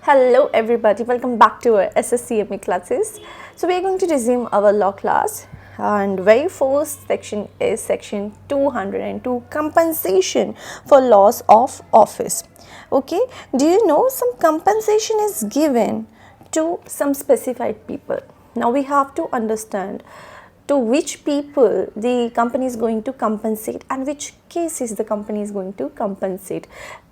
Hello everybody, welcome back to our CMA classes. So we are going to resume our law class, and very first section is section 202, compensation for loss of office. Okay, do you know some compensation is given to some specified people? Now we have to understand to which people the company is going to compensate and which cases the company is going to compensate.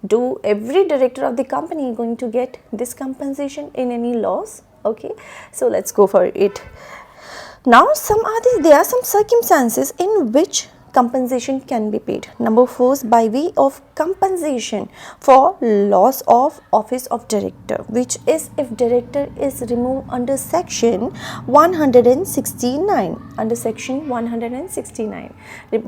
Do every director of the company going to get this compensation in any loss? Okay, so let's go for it. Now there are some circumstances in which compensation can be paid. Number 4, by way of compensation for loss of office of director, which is if director is removed under section 169. Under section 169,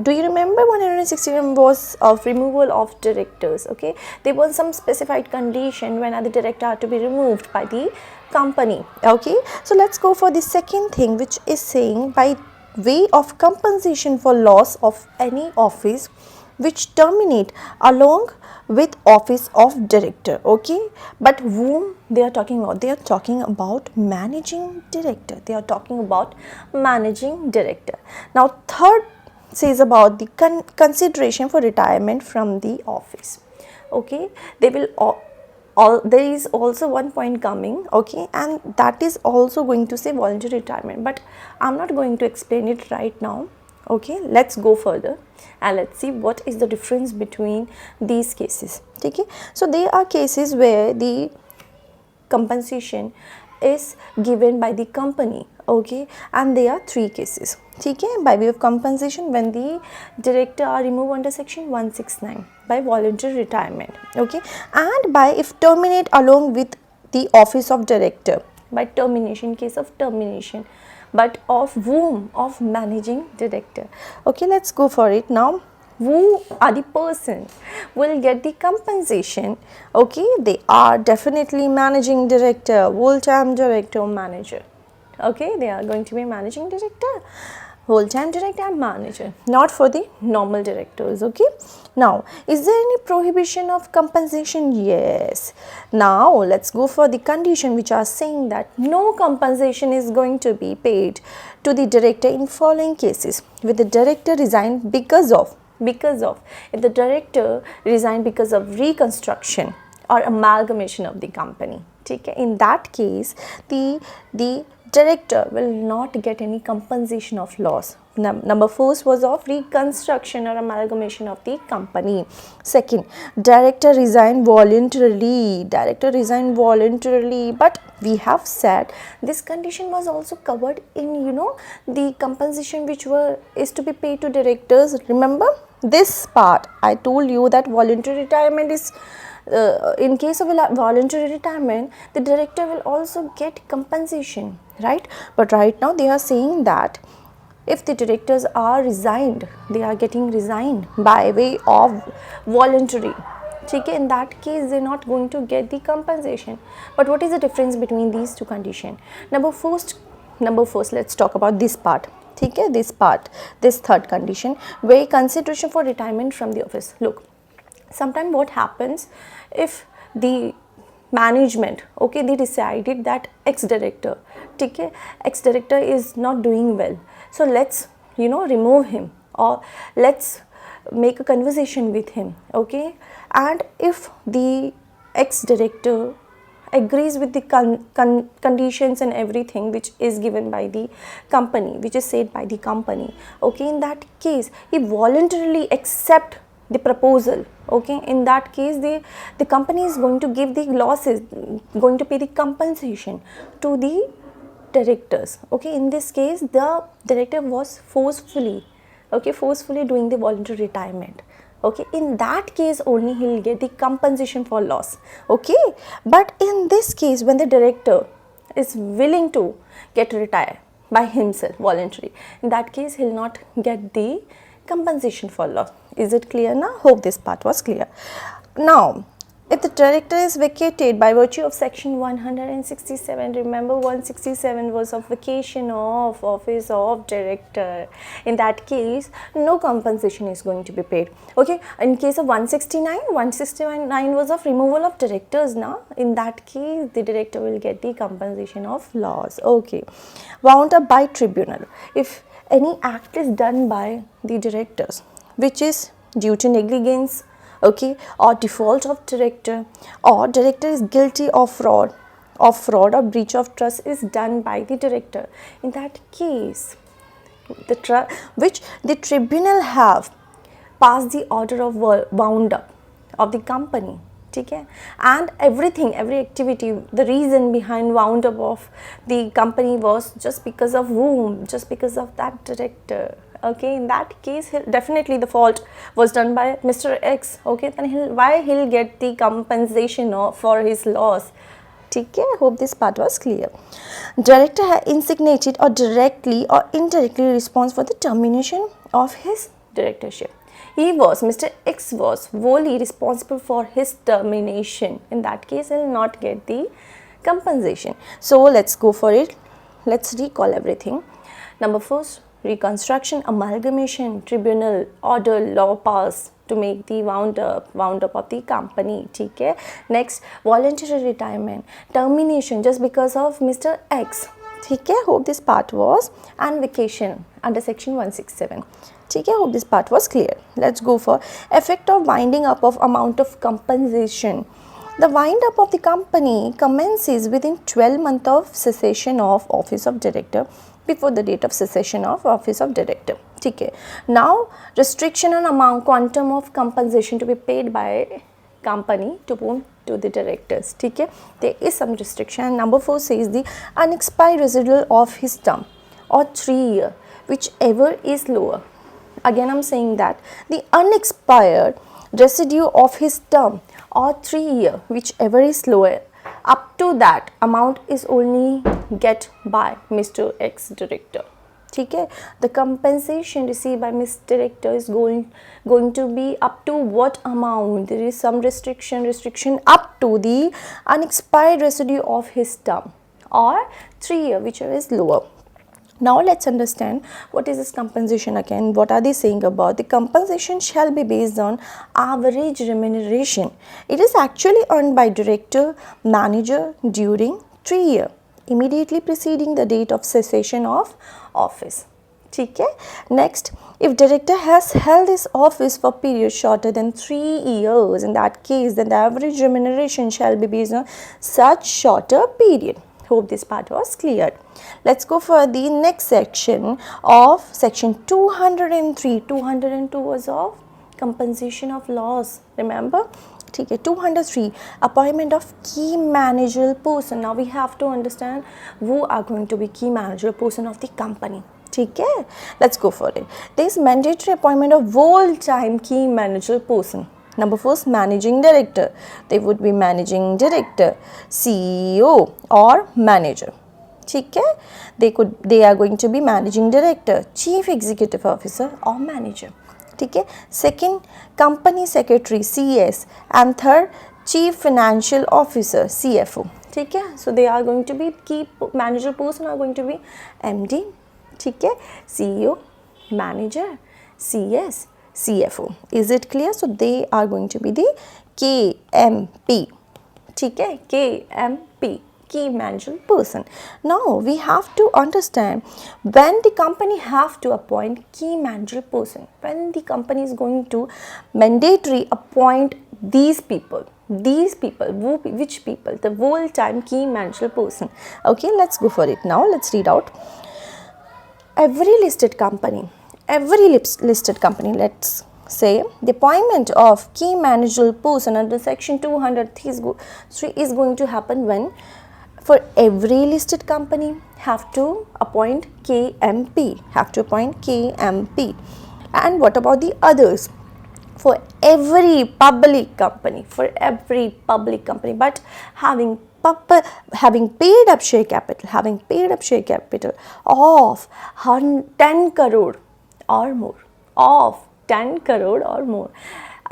do you remember 169 was of removal of directors? Okay, there was some specified condition when the director had to be removed by the company. Okay, so let's go for the second thing, which is saying by way of compensation for loss of any office which terminate along with office of director. Okay, but whom they are talking about? They are talking about managing director. They are talking about managing director. Now third says about the consideration for retirement from the office. Okay, they will there is also one point coming, okay, and that is also going to say voluntary retirement, but I'm not going to explain it right now. Okay, let's go further and let's see what is the difference between these cases. Okay, so there are cases where the compensation is given by the company. Okay, and there are 3 cases. Okay, by way of compensation when the director are removed under section 169 by voluntary retirement. Okay, and by if terminate along with the office of director by termination, case of termination, but of whom? Of managing director. Okay, let's go for it now. Who are the person will get the compensation? Okay, they are definitely managing director, full-time director, manager. Okay, they are going to be managing director, whole-time director and manager, not for the normal directors. Okay, now is there any prohibition of compensation? Yes. Now let's go for the condition which are saying that no compensation is going to be paid to the director in following cases: with the director resigned because of if the director resigned because of reconstruction or amalgamation of the company. Okay, in that case the director will not get any compensation of loss. Number 4 was of reconstruction or amalgamation of the company. Second, director resigned voluntarily. But we have said this condition was also covered in the compensation which is to be paid to directors. Remember this part? I told you that voluntary retirement is in case of a voluntary retirement, the director will also get compensation, right? But right now they are saying that if the directors are resigned, they are getting resigned by way of voluntary. Okay, in that case they are not going to get the compensation. But what is the difference between these 2 conditions? Number first, let's talk about this part. Okay, this third condition, where consideration for retirement from the office. Look, sometimes what happens if the management, okay, they decided that ex-director is not doing well, so let's remove him, or let's make a conversation with him. Okay, and if the ex-director agrees with the conditions and everything which is given by the company, which is said by the company, okay, in that case he voluntarily accept the proposal. Okay, in that case the company is going to give the losses, going to pay the compensation to the directors. Okay, in this case the director was forcefully doing the voluntary retirement. Okay, in that case only he will get the compensation for loss. Okay, but in this case when the director is willing to get retired by himself voluntary, in that case he will not get the compensation for loss. Is it clear now? Hope this part was clear. Now If the director is vacated by virtue of section 167, remember 167 was of vacation of office of director. In that case, no compensation is going to be paid. Okay, in case of 169 was of removal of directors now. In that case, the director will get the compensation of loss. Okay, wound up by tribunal. If any act is done by the directors which is due to negligence, okay, or default of director, or director is guilty of fraud or breach of trust is done by the director, in that case which the tribunal have passed the order of wound up of the company, okay, and every activity, the reason behind wound up of the company was just because of whom, just because of that director. Okay, in that case, definitely the fault was done by Mr. X. Okay, then he'll get the compensation for his loss. Okay, I hope this part was clear. Director insignated or directly or indirectly responsible for the termination of his directorship. Mr. X was wholly responsible for his termination. In that case, he will not get the compensation. So let's go for it. Let's recall everything. Number first, reconstruction, amalgamation, tribunal, order, law pass to make the wound up of the company. Okay. Next, voluntary retirement, termination just because of Mr. X. Okay, hope this part was, and vacation under section 167. Okay, hope this part was clear. Let's go for effect of winding up of amount of compensation. The wind up of the company commences within 12 months of cessation of office of director, before the date of cessation of office of director. Okay. Now, restriction on amount, quantum of compensation to be paid by company to whom? To the directors. Okay. There is some restriction. Number 4 says the unexpired residual of his term or 3 year, whichever is lower. Again, I am saying that the unexpired residue of his term or 3 year, whichever is lower, up to that amount is only get by Mr. X director. Okay. The compensation received by Mr. Director is going to be up to what amount? There is some restriction up to the unexpired residue of his term or 3 year, whichever is lower. Now let's understand what is this compensation again. What are they saying about? The compensation shall be based on average remuneration. It is actually earned by director, manager during 3 years, immediately preceding the date of cessation of office. Okay. Next, if director has held his office for period shorter than 3 years, in that case, then the average remuneration shall be based on such shorter period. Hope this part was clear. Let's go for the next section of section 203. 202 was of compensation of loss. Remember? Okay, 203, appointment of key managerial person. Now we have to understand who are going to be key managerial person of the company. Okay, let's go for it. There is mandatory appointment of full-time key managerial person. Number 4, managing director. They would be managing director, CEO or manager. Okay, they are going to be managing director, chief executive officer or manager. Okay. Second, company secretary, CS, and third, chief financial officer, CFO. Okay. So they are going to be key manager person are going to be MD, okay, CEO, manager, CS, CFO. Is it clear? So they are going to be the KMP. Okay, KMP, key managerial person. Now we have to understand when the company have to appoint key managerial person, when the company is going to mandatory appoint these people, which people? The whole time key managerial person. Okay, let's go for it. Now let's read out. Every listed company, let's say the appointment of key managerial person under section 203 is going to happen when for every listed company have to appoint KMP, and what about the others? For every public company, but having paid up share capital of 10 crore or more,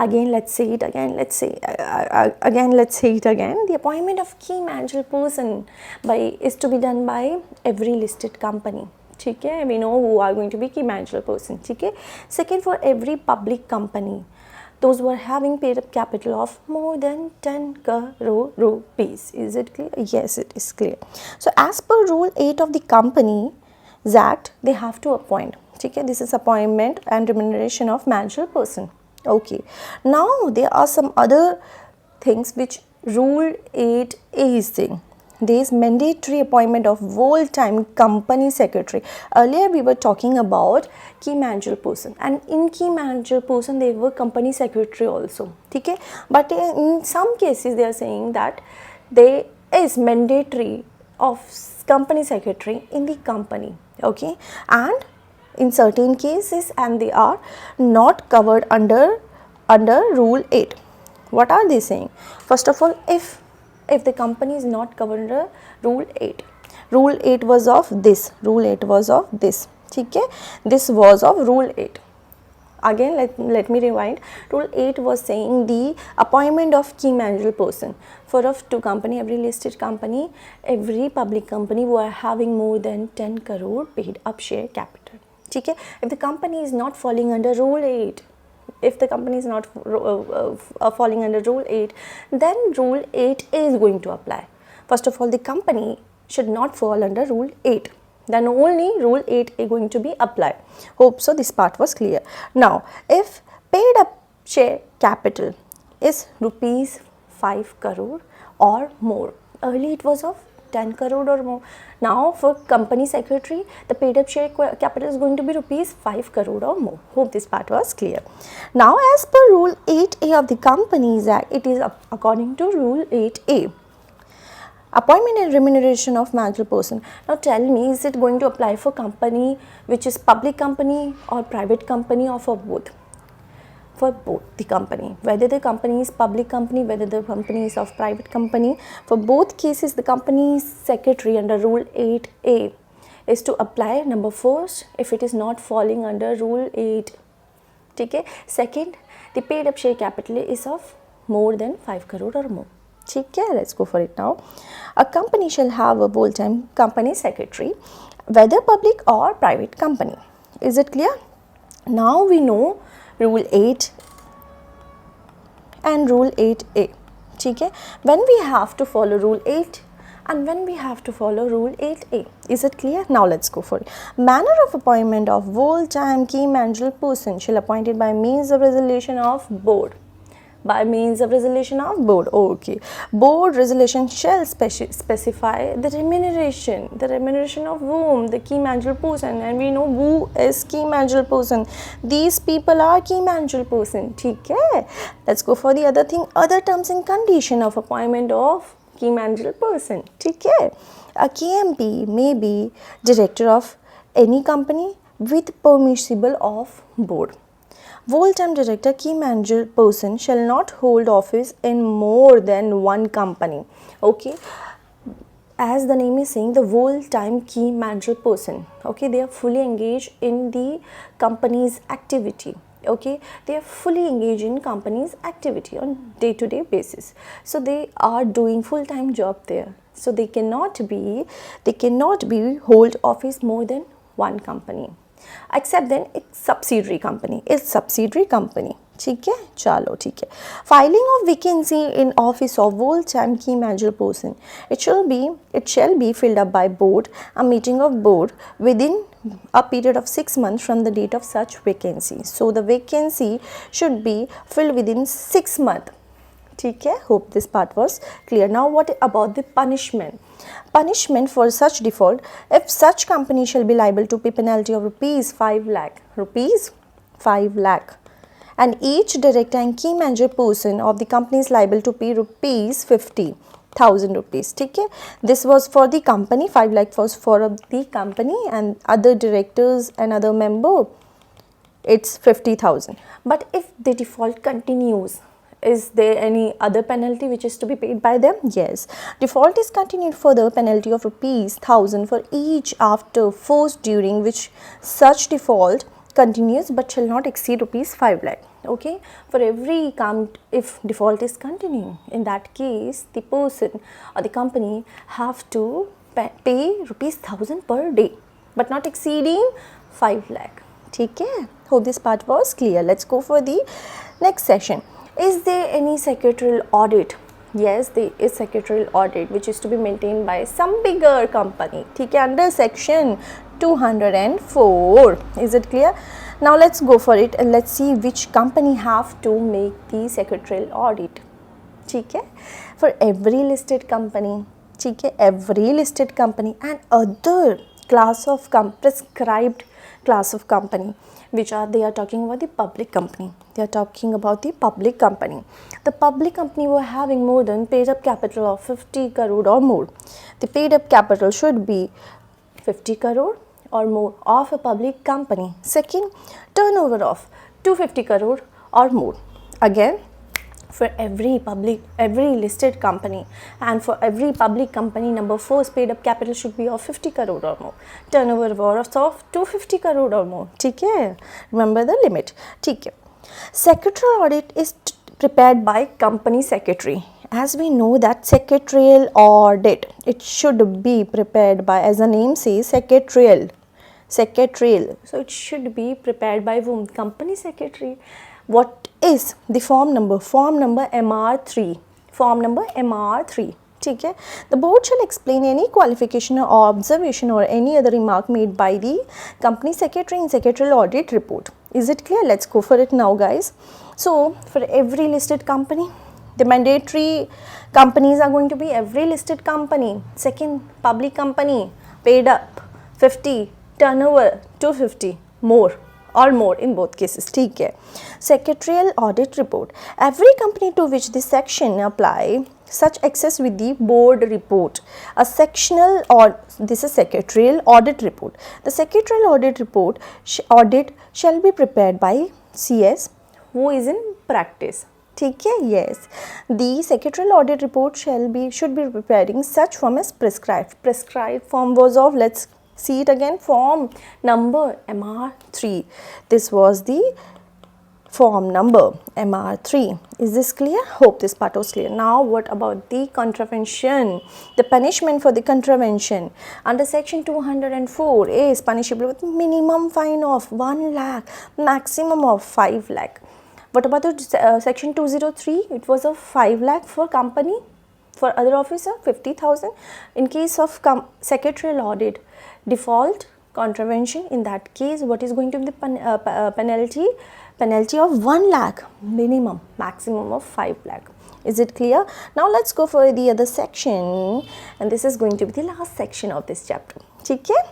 Again, let's say it again. Let's say it again. The appointment of key managerial person is to be done by every listed company. Okay, we know who are going to be key managerial person. Okay. Second, for every public company, those who are having paid up capital of more than 10 crore rupees. Is it clear? Yes, it is clear. So as per Rule 8 of the Companies Act, they have to appoint. Okay, this is appointment and remuneration of managerial person. Okay, now there are some other things which Rule 8 is saying. There is mandatory appointment of full-time company secretary. Earlier we were talking about key managerial person, and in key managerial person they were company secretary also. Okay, but in some cases they are saying that there is mandatory of company secretary in the company. Okay, and in certain cases, and they are not covered under Rule 8. What are they saying? First of all, if the company is not covered under Rule 8, Rule 8 was of this, okay? This was of Rule 8. Again, let me rewind. Rule 8 was saying the appointment of key managerial person for of two company, every listed company, every public company who are having more than 10 crore paid up share capital. Okay? If the company is not falling under Rule 8, falling under Rule 8, then Rule 8 is going to apply. First of all, the company should not fall under Rule 8. Then only Rule 8 is going to be applied. Hope so this part was clear. Now, if paid up share capital is rupees 5 crore or more, earlier it was of 10 crore or more. Now for company secretary, the paid up share capital is going to be rupees 5 crore or more. Hope this part was clear. Now as per Rule 8A of the Companies Act, it is according to Rule 8A. Appointment and remuneration of managerial person. Now tell me, is it going to apply for company which is public company or private company, or for both? For both the company, whether the company is public company, whether the company is of private company, for both cases the company secretary under Rule 8A is to apply. Number first, if it is not falling under Rule 8. Okay. Second, the paid up share capital is of more than 5 crore or more. Okay, let's go for it now. A company shall have a full-time company secretary, whether public or private company. Is it clear? Now we know Rule 8 and Rule 8A. Okay? When we have to follow Rule 8 and when we have to follow Rule 8A. Is it clear? Now let's go for it. Manner of appointment of full-time key managerial person shall appointed by means of resolution of board. By means of resolution of board. Okay. Board resolution shall specify the remuneration. The remuneration of whom? The key managerial person. And we know who is key managerial person. These people are key managerial person. Okay. Let's go for the other thing. Other terms and condition of appointment of key managerial person. Okay. A KMP may be director of any company with permissible of board. Full-time director key managerial person shall not hold office in more than one company. Okay, as the name is saying, the full-time key managerial person, okay, they are fully engaged in the company's activity. Okay, they are fully engaged in company's activity on day-to-day basis. So they are doing full-time job there. So they cannot be hold office more than one company. Except then it's subsidiary company. ठीक है, चलो ठीक है. Filing of vacancy in office of full-time key managerial person. It shall be filled up by board. A meeting of board within a period of 6 months from the date of such vacancy. So the vacancy should be filled within 6 months. ठीक है, hope this part was clear. Now what about the punishment? Punishment for such default, if such company shall be liable to pay penalty of rupees 5 lakh, and each director and key manager person of the company is liable to pay rupees 50,000 rupees. ठीक है, this was for the company, 5 lakh was for the company, and other directors and other member it's 50,000. But if the default continues, is there any other penalty which is to be paid by them? Yes. Default is continued further, penalty of rupees 1,000 for each after first during which such default continues but shall not exceed rupees 5 lakh. Okay, for every count, if default is continuing, in that case the person or the company have to pay ₹1,000 per day, but not exceeding 5 lakh. Okay, hope this part was clear. Let's go for the next session. Is there any secretarial audit? Yes, there is secretarial audit which is to be maintained by some bigger company. Okay, under section 204. Is it clear? Now let's go for it and let's see which company have to make the secretarial audit. ठीक है, for every listed company, ठीक है, every listed company and other class of prescribed class of company, which are, they are talking about the public company. They are talking about the public company. The public company were having more than paid up capital of 50 crore or more. The paid up capital should be 50 crore or more of a public company. Second, turnover of 250 crore or more. Again, for every listed company and for every public company, number 4 paid up capital should be of 50 crore or more. Turnover of 250 crore or more. ठीक है? Remember the limit. ठीक है. Secretarial audit is prepared by company secretary. As we know that secretarial audit, it should be prepared by, as the name says, secretarial. So it should be prepared by whom? Company secretary. What is the form number? Form number MR3. Form number MR3. ठीक है? The board shall explain any qualification or observation or any other remark made by the company secretary in secretarial audit report. Is it clear? Let's go for it now, guys. So for every listed company, the mandatory companies are going to be every listed company. Second, public company, paid up 50, turnover 250, more or more in both cases. ठीक है. Secretarial audit report. Every company to which this section apply such access with the board report. A sectional or this is secretarial audit report. The secretarial audit report audit shall be prepared by CS who is in practice. ठीक है? Yes. The secretarial audit report should be preparing such form as prescribed. Prescribed form was of, let's see it again, form number MR3. This was the form number MR3. Is this clear? Hope this part was clear. Now what about the contravention? The punishment for the contravention under section 204 is punishable with minimum fine of 1 lakh, maximum of 5 lakh. What about the section 203? It was of 5 lakh for company, for other officer 50,000. In case of secretarial audit, default, contravention, in that case what is going to be the penalty? Penalty of 1 lakh, minimum, maximum of 5 lakh. Is it clear? Now let's go for the other section, and this is going to be the last section of this chapter. ठीक है?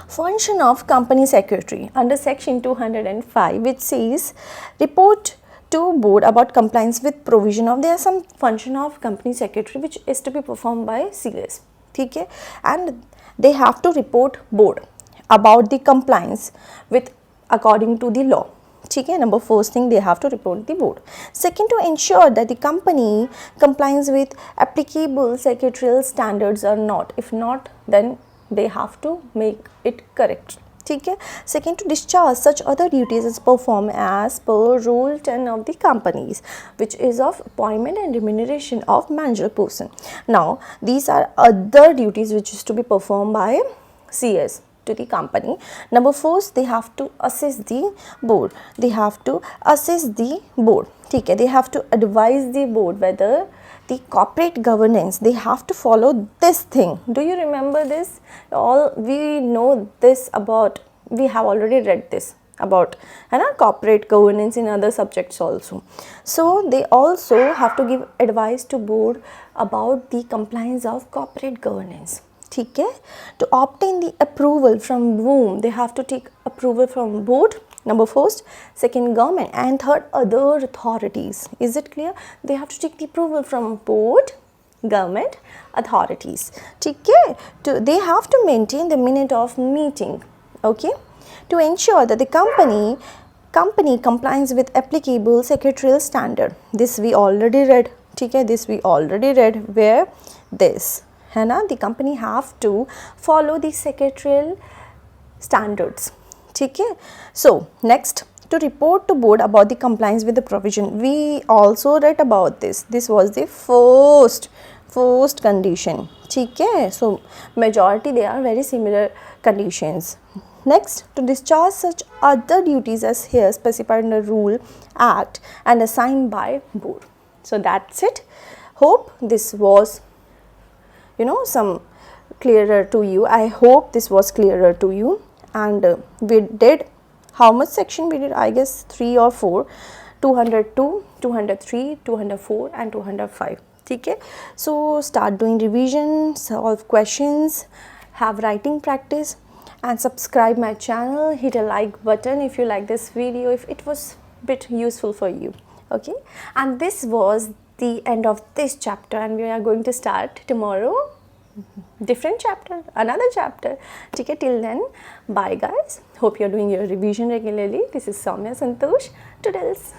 Function of company secretary under section 205, which says report to board about compliance with provision of, there are some function of company secretary which is to be performed by CS. ठीक है? And they have to report board about the compliance with according to the law. ठीक है? Number first thing, they have to report the board. Second, to ensure that the company complies with applicable secretarial standards or not. If not, then they have to make it correct. ठीक है? Second, to discharge such other duties as performed as per Rule 10 of the companies, which is of appointment and remuneration of managerial person. Now, these are other duties which is to be performed by CS to the company. Number 4, they have to assist the board. They have to assist the board. ठीक है? They have to advise the board whether the corporate governance, they have to follow this thing. Do you remember this? All we know this about, we have already read this about corporate governance in other subjects also. So they also have to give advice to board about the compliance of corporate governance. ठीक है? To obtain the approval from whom? They have to take approval from board. Number 1, second, government, and third, other authorities. Is it clear? They have to take the approval from board, government, authorities. ठीक है? They have to maintain the minute of meeting. Okay? To ensure that the company complies with applicable secretarial standard. This we already read. ठीक है? This we already read. Where? This. है ना? The company have to follow the secretarial standards. ठीक है? So next, to report to board about the compliance with the provision. We also read about this. This was the first condition. Okay, so majority they are very similar conditions. Next, to discharge such other duties as here specified in the rule, act and assigned by board. So that's it. Hope this was some clearer to you. I hope this was clearer to you. And we did how much section we did? I guess 3 or 4, 202, 203, 204 and 205. Okay, so start doing revision, solve questions, have writing practice and subscribe my channel. Hit a like button if you like this video, if it was bit useful for you. Okay, and this was the end of this chapter, and we are going to start tomorrow different chapter, another chapter. Okay, till then, bye guys. Hope you're doing your revision regularly. This is Soumya Santosh. Toodles.